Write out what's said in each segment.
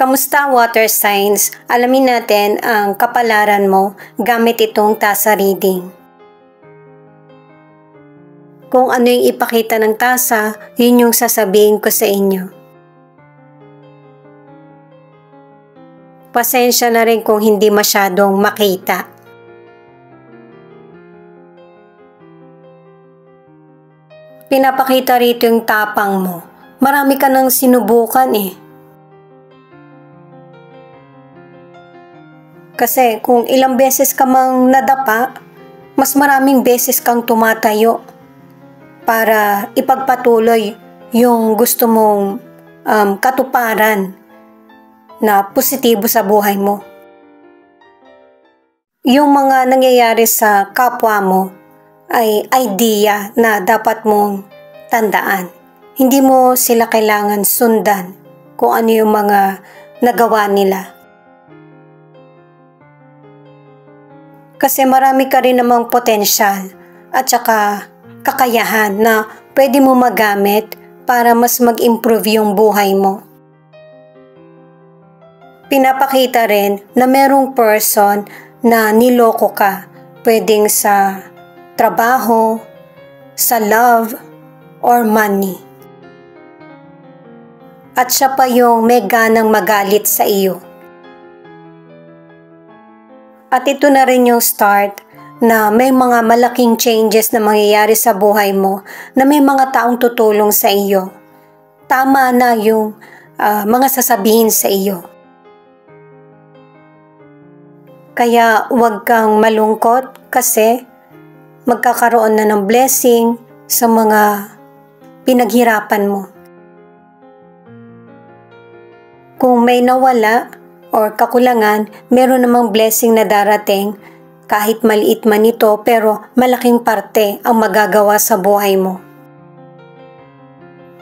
Kamusta water signs? Alamin natin ang kapalaran mo gamit itong tasa reading. Kung ano yung ipakita ng tasa, yun yung sasabihin ko sa inyo. Pasensya na rin kung hindi masyadong makita. Pinapakita rito yung tapang mo. Marami ka nang sinubukan eh. Kasi kung ilang beses ka mang nadapa, mas maraming beses kang tumatayo para ipagpatuloy yung gusto mong katuparan na positibo sa buhay mo. Yung mga nangyayari sa kapwa mo ay idea na dapat mong tandaan. Hindi mo sila kailangan sundan kung ano yung mga nagawa nila. Kasi marami ka rin namang potensyal at saka kakayahan na pwede mo magamit para mas mag-improve yung buhay mo. Pinapakita rin na merong person na niloko ka, pwedeng sa trabaho, sa love, or money. At siya pa yung may ganang magalit sa iyo. At ito na rin yung start na may mga malaking changes na mangyayari sa buhay mo na may mga taong tutulong sa iyo. Tama na yung mga sasabihin sa iyo. Kaya huwag kang malungkot kasi magkakaroon na ng blessing sa mga pinaghirapan mo. Kung may nawala or kakulangan, meron namang blessing na darating kahit maliit man ito pero malaking parte ang magagawa sa buhay mo.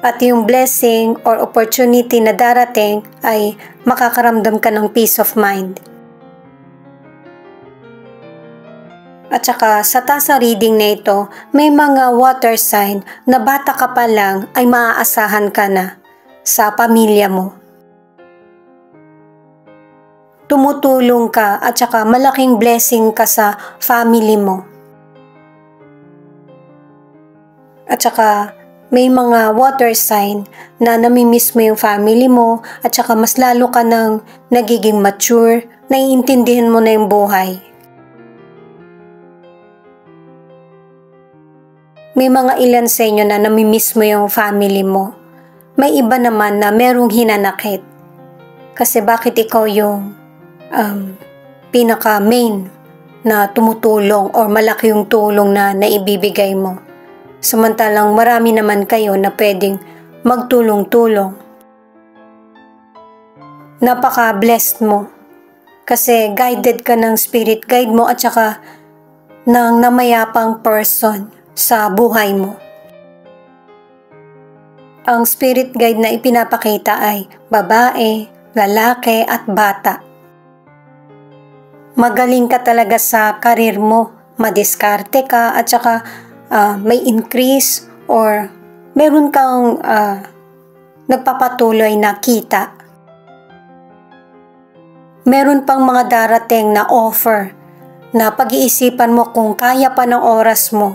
At yung blessing or opportunity na darating ay makakaramdam ka ng peace of mind. At saka sa tasa reading na ito, may mga water sign na bata ka pa lang ay maaasahan ka na sa pamilya mo. Tumutulong ka at saka malaking blessing ka sa family mo. At saka may mga water sign na namimiss mo yung family mo at saka mas lalo ka nang nagiging mature, naiintindihan mo na yung buhay. May mga ilan sa inyo na namimiss mo yung family mo. May iba naman na merong hinanakit. Kasi bakit ikaw yung pinaka-main na tumutulong or malaki yung tulong na naibibigay mo. Samantalang marami naman kayo na pwedeng magtulong-tulong. Napaka-blessed mo kasi guided ka ng spirit guide mo at saka ng namayapang person sa buhay mo. Ang spirit guide na ipinapakita ay babae, lalaki at bata. Magaling ka talaga sa karir mo, madiskarte ka at saka may increase or meron kang nagpapatuloy na kita. Meron pang mga darating na offer na pag-iisipan mo kung kaya pa ng oras mo.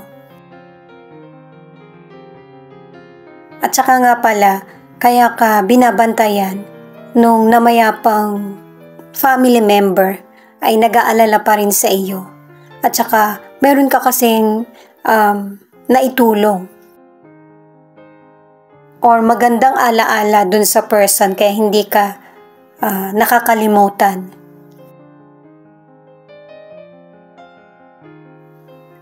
At saka nga pala, kaya ka binabantayan nung namayapang family member ay nag-aalala pa rin sa iyo. At saka, meron ka kasing naitulong. Or magandang alaala dun sa person kaya hindi ka nakakalimutan.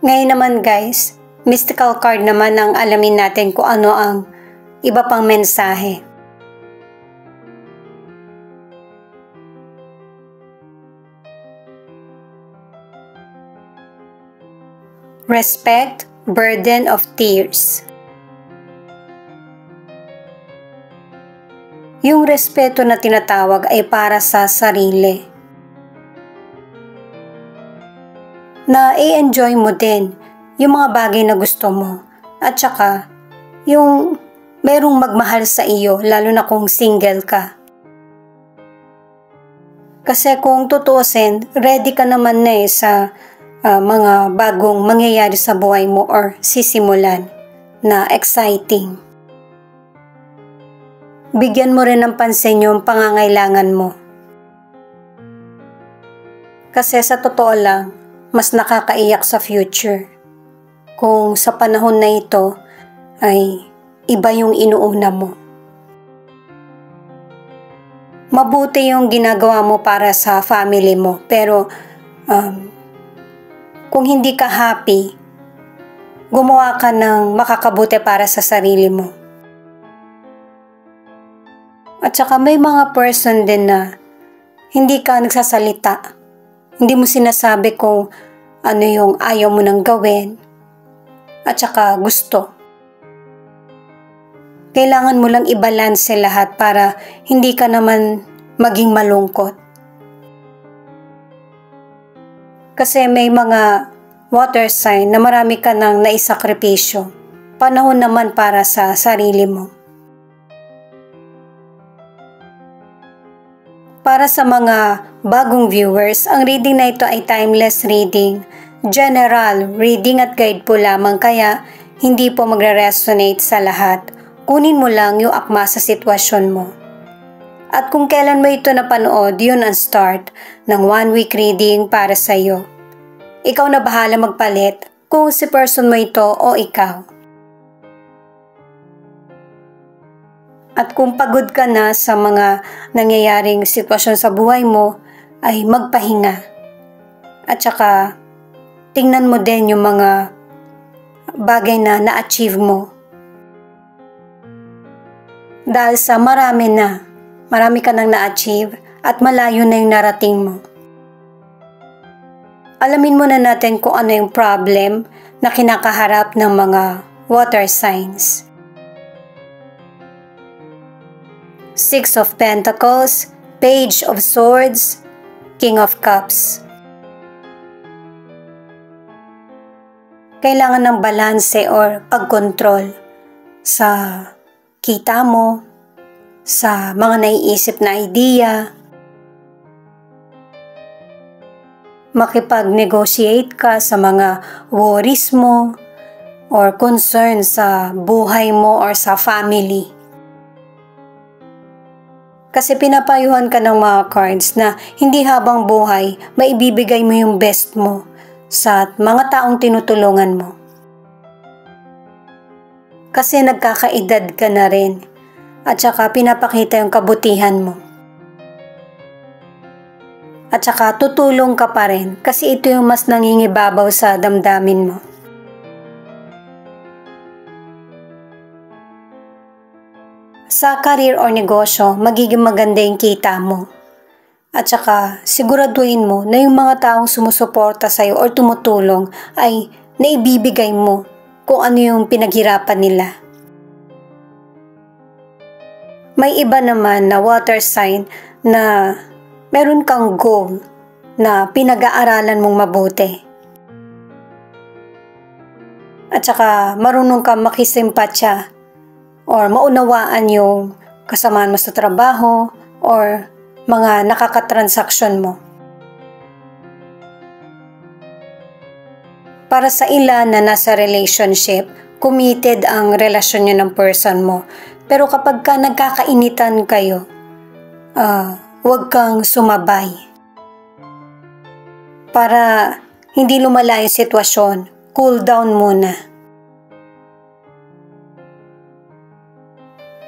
Ngayon naman guys, mystical card naman ang alamin natin kung ano ang iba pang mensahe. Respect, burden of tears. Yung respeto na tinatawag ay para sa sarili. Na i-enjoy mo din yung mga bagay na gusto mo. At saka, yung merong magmahal sa iyo, lalo na kung single ka. Kasi kung tutuusin, ready ka naman na sa mga bagong mangyayari sa buhay mo or sisimulan na exciting. Bigyan mo rin ng pansin yung pangangailangan mo. Kasi sa totoo lang, mas nakakaiyak sa future kung sa panahon na ito ay iba yung inuuna mo. Mabuti yung ginagawa mo para sa family mo, pero kung hindi ka happy, gumawa ka ng makakabuti para sa sarili mo. At saka may mga person din na hindi ka nagsasalita. Hindi mo sinasabi kung ano yung ayaw mo nang gawin at saka gusto. Kailangan mo lang i-balance lahat para hindi ka naman maging malungkot. Kasi may mga water sign na marami ka nang naisakripisyo. Panahon naman para sa sarili mo. Para sa mga bagong viewers, ang reading na ito ay timeless reading, general reading at guide po lamang, kaya hindi po magre-resonate sa lahat. Kunin mo lang yung akma sa sitwasyon mo. At kung kailan mo ito napanood, yun ang start ng 1 week reading para sa iyo. Ikaw na bahala magpalit kung si person mo ito o ikaw. At kung pagod ka na sa mga nangyayaring sitwasyon sa buhay mo, ay magpahinga. At saka, tingnan mo din yung mga bagay na na-achieve mo. Dahil sa marami ka nang na-achieve at malayo na yung narating mo. Alamin muna natin kung ano yung problem na kinakaharap ng mga water signs. 6 of Pentacles, Page of Swords, King of Cups. Kailangan ng balanse or pagkontrol sa kita mo, sa mga naiisip na idea. Makipag-negotiate ka sa mga worries mo or concern sa buhay mo or sa family. Kasi pinapayuhan ka ng mga cards na hindi habang buhay maibibigay mo yung best mo sa mga taong tinutulungan mo. Kasi nagkakaedad ka na rin at saka pinapakita yung kabutihan mo. At saka tutulong ka pa rin kasi ito yung mas nangingibabaw sa damdamin mo. Sa career or negosyo, magiging maganda yung kita mo. At saka siguraduhin mo na yung mga taong sumusuporta sa'yo or tumutulong ay naibibigay mo kung ano yung pinaghirapan nila. May iba naman na water sign na meron kang goal na pinag-aaralan mong mabuti. At saka marunong kang makisimpatya or maunawaan yung kasamaan mo sa trabaho or mga nakakatransaksyon mo. Para sa ilan na nasa relationship, committed ang relasyon nyo ng person mo. Pero kapag ka nagkakainitan kayo, huwag kang sumabay. Para hindi lumala yung sitwasyon, cool down muna.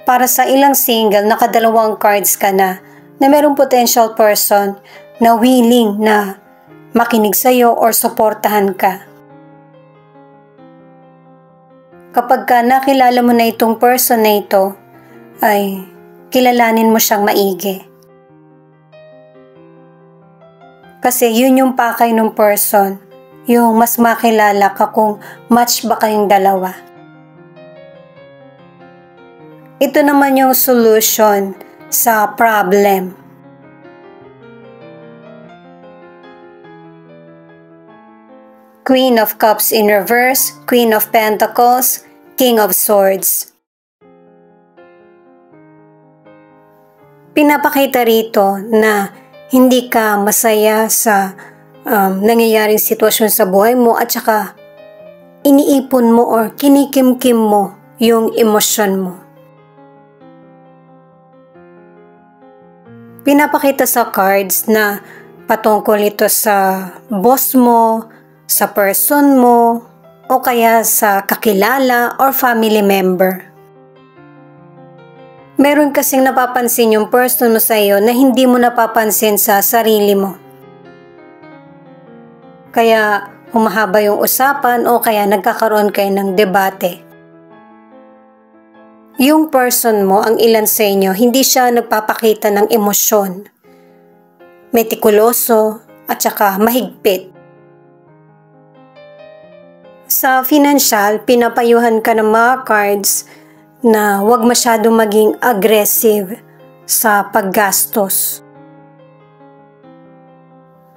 Para sa ilang single, nakadalawang cards ka na merong potential person na willing na makinig sa'yo or suportahan ka. Kapag ka nakilala mo na itong person na ito, ay kilalanin mo siyang maigi. Kasi yun yung pakay ng person, yung mas makilala ka kung match ba kayong dalawa. Ito naman yung solution sa problem. Queen of Cups in reverse, Queen of Pentacles, King of Swords. Pinapakita rito na hindi ka masaya sa nangyayaring sitwasyon sa buhay mo at saka iniipon mo or kinikimkim mo yung emosyon mo. Pinapakita sa cards na patungkol ito sa boss mo, sa person mo, o kaya sa kakilala or family member. Meron kasing napapansin yung person mo sa iyo na hindi mo napapansin sa sarili mo. Kaya humahaba yung usapan o kaya nagkakaroon kayo ng debate. Yung person mo, ang ilan sa inyo, hindi siya nagpapakita ng emosyon. Metikuloso at saka mahigpit. Sa financial, pinapayuhan ka ng mga cards na huwag masyadong maging aggressive sa paggastos.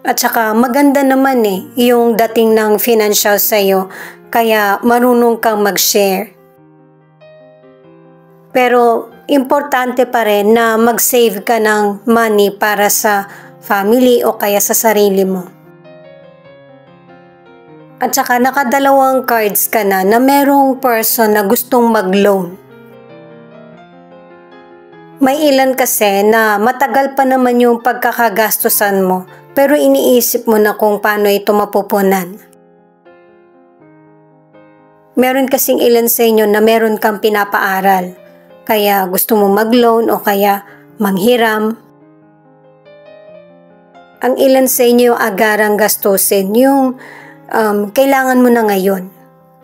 At saka maganda naman yung dating ng financial sa'yo, kaya marunong kang mag-share. Pero importante pa rin na mag-save ka ng money para sa family o kaya sa sarili mo. At saka nakadalawang cards ka na merong person na gustong mag-loan. May ilan kasi na matagal pa naman yung pagkakagastusan mo, pero iniisip mo na kung paano ito mapupunan. Meron kasing ilan sa inyo na meron kang pinapaaral, kaya gusto mo mag-loan o kaya manghiram. Ang ilan sa inyo agarang gastusin yung kailangan mo na ngayon,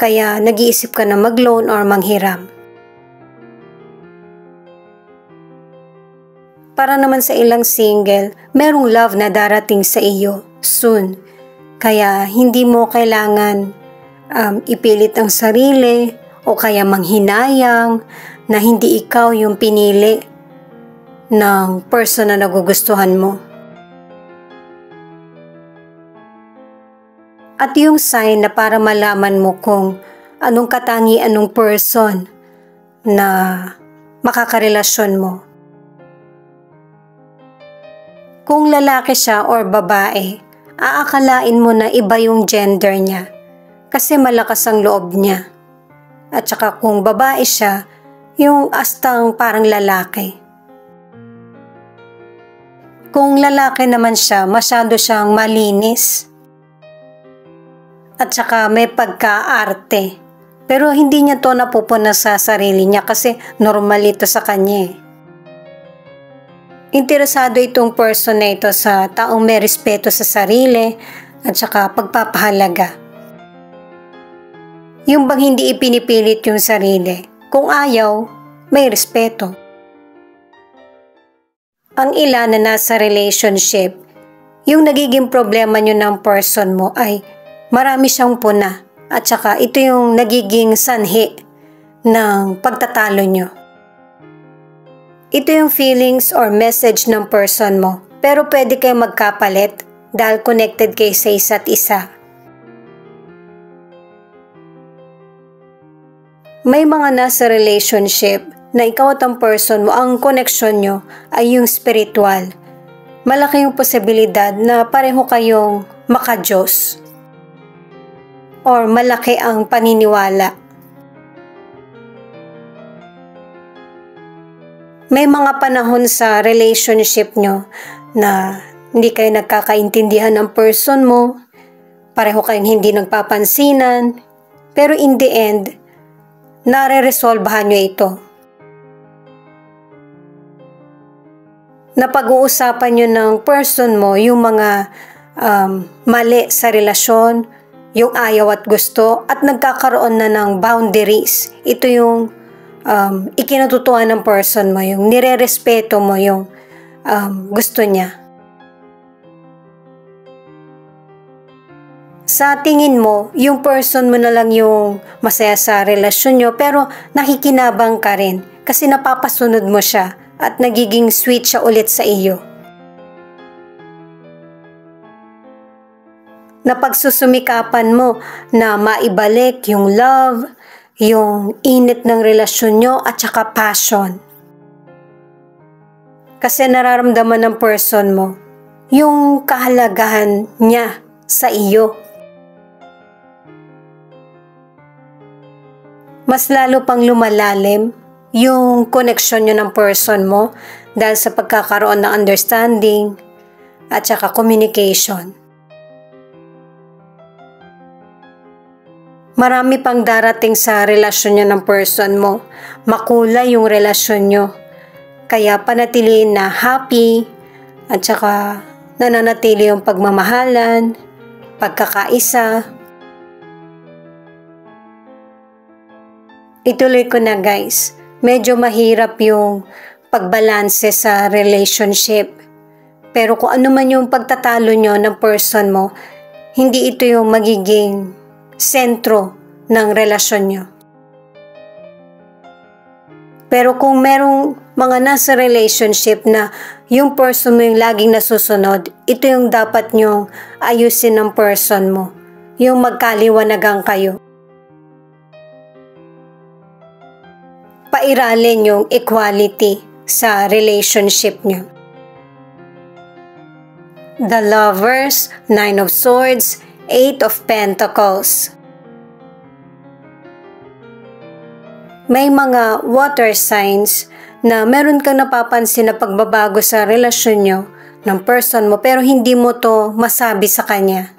kaya nag-iisip ka na mag-loan or manghiram. Para naman sa ilang single, merong love na darating sa iyo soon. Kaya hindi mo kailangan ipilit ang sarili o kaya manghinayang na hindi ikaw yung pinili ng person na nagugustuhan mo. At yung sign na para malaman mo kung anong katangian ng person na makakarelasyon mo. Kung lalaki siya or babae, aakalain mo na iba yung gender niya kasi malakas ang loob niya. At saka kung babae siya, yung astang parang lalaki. Kung lalaki naman siya, masyado siyang malinis. At saka may pagka-arte. Pero hindi niya to napupuna sa sarili niya kasi normal ito sa kanya. Interesado itong person na ito sa taong may respeto sa sarili at saka pagpapahalaga. Yung bang hindi ipinipilit yung sarili. Kung ayaw, may respeto. Ang ilan na nasa relationship, yung nagiging problema nyo ng person mo ay marami siyang puna at saka ito yung nagiging sanhi ng pagtatalo nyo. Ito yung feelings or message ng person mo, pero pwede kayo magkapalit dahil connected kayo sa isa't isa. May mga nasa relationship na ikaw at ang person mo, ang connection nyo ay yung spiritual. Malaki yung posibilidad na pareho kayong maka-Diyos. Or malaki ang paniniwala. May mga panahon sa relationship nyo na hindi kayo nagkakaintindihan ng person mo, pareho kayong hindi nagpapansinan, pero in the end, nare-resolbahan nyo ito. Napag-uusapan nyo ng person mo yung mga mali sa relasyon, yung ayaw at gusto, at nagkakaroon na ng boundaries. Ito yung ikinatutuan ng person mo, yung nire-respeto mo yung gusto niya. Sa tingin mo, yung person mo na lang yung masaya sa relasyon nyo, pero nakikinabang ka rin kasi napapasunod mo siya at nagiging sweet siya ulit sa iyo. Napagsusumikapan mo na maibalik yung love, yung init ng relasyon nyo at saka passion. Kasi nararamdaman ng person mo yung kahalagahan niya sa iyo. Mas lalo pang lumalalim yung connection nyo ng person mo dahil sa pagkakaroon ng understanding at saka communication. Marami pang darating sa relasyon nyo ng person mo. Makulay yung relasyon nyo. Kaya panatiliin na happy at saka nananatili yung pagmamahalan, pagkakaisa. Ituloy ko na guys. Medyo mahirap yung pagbalanse sa relationship. Pero kung ano man yung pagtatalo nyo ng person mo, hindi ito yung magiging sentro ng relasyon nyo. Pero kung merong mga nasa relationship na yung person mo yung laging nasusunod, ito yung dapat nyong ayusin ng person mo. Yung magkaliwanagan kayo. Pairalin yung equality sa relationship nyo. The Lovers, Nine of Swords, Eight of Pentacles. May mga water signs na meron kang napapansin na pagbabago sa relasyon nyo ng person mo pero hindi mo to masabi sa kanya.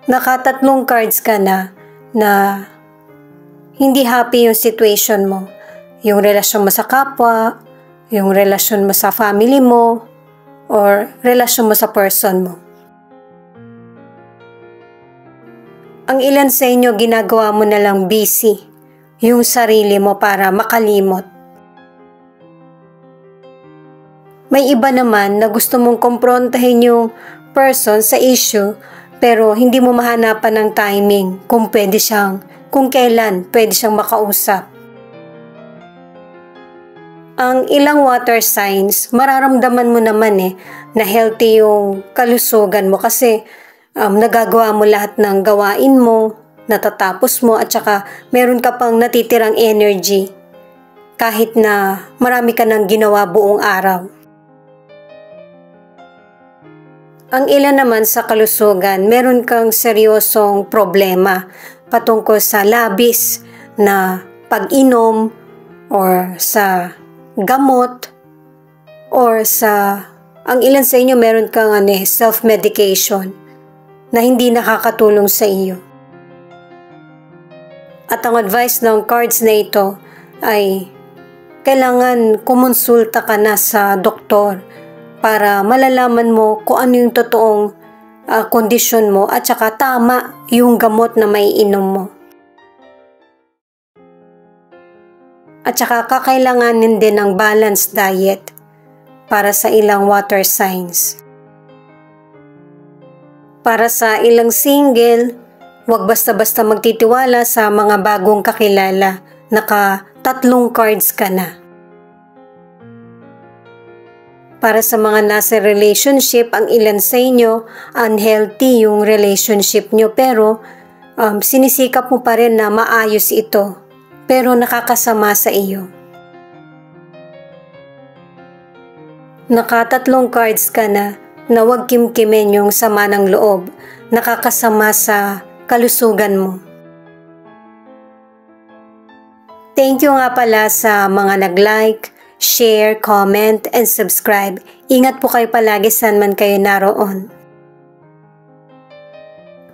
Nakatatlong cards ka na hindi happy yung situation mo. Yung relasyon mo sa kapwa, yung relasyon mo sa family mo, or relasyon mo sa person mo. Ang ilan sa inyo ginagawa mo na lang busy yung sarili mo para makalimot. May iba naman na gusto mong kumprontahin yung person sa issue pero hindi mo mahanapan ng timing kung kailan pwede siyang makausap. Ang ilang water signs, mararamdaman mo naman na healthy yung kalusugan mo kasi nagagawa mo lahat ng gawain mo, natatapos mo at saka meron ka pang natitirang energy kahit na marami ka nang ginawa buong araw. Ang ilan naman sa kalusugan, meron kang seryosong problema patungkol sa labis na pag-inom or sa gamot or ang ilan sa inyo meron kang self-medication na hindi nakakatulong sa iyo. At ang advice ng cards na ito ay kailangan kumonsulta ka na sa doktor para malalaman mo kung ano yung totoong kondisyon mo at saka tama yung gamot na maiinom mo. At saka kakailanganin din ng balanced diet para sa ilang water signs. Para sa ilang single, huwag basta-basta magtitiwala sa mga bagong kakilala. Naka-3 cards ka na. Para sa mga nasa relationship, ang ilan sa inyo, unhealthy yung relationship nyo pero sinisikap mo pa rin na maayos ito. Pero nakakasama sa iyo. Naka-3 cards ka na huwag kimkimin yung sama ng loob, nakakasama sa kalusugan mo. Thank you nga pala sa mga nag-like, share, comment, and subscribe. Ingat po kayo palagi saan man kayo naroon.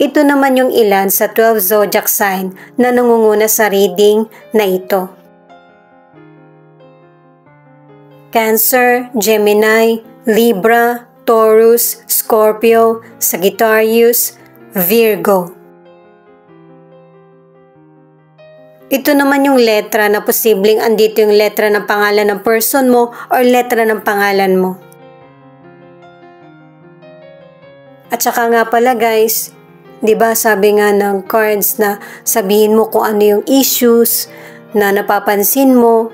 Ito naman yung ilan sa 12 zodiac sign na nangunguna sa reading na ito. Cancer, Gemini, Libra, Taurus, Scorpio, Sagittarius, Virgo. Ito naman yung letra na posibleng andito yung letra ng pangalan ng person mo or letra ng pangalan mo. At saka nga pala guys, diba sabi nga ng cards na sabihin mo kung ano yung issues na napapansin mo,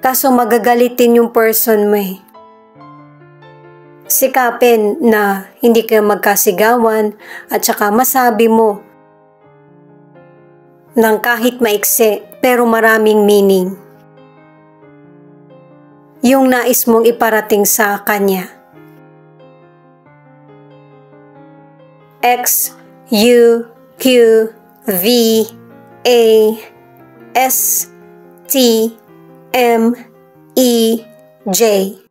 kaso magagalitin yung person mo Sikapin na hindi kayo magkasigawan at saka masabi mo ng kahit maikse pero maraming meaning. yung nais mong iparating sa kanya. X, U, Q, V, A, S, T, M, E, J.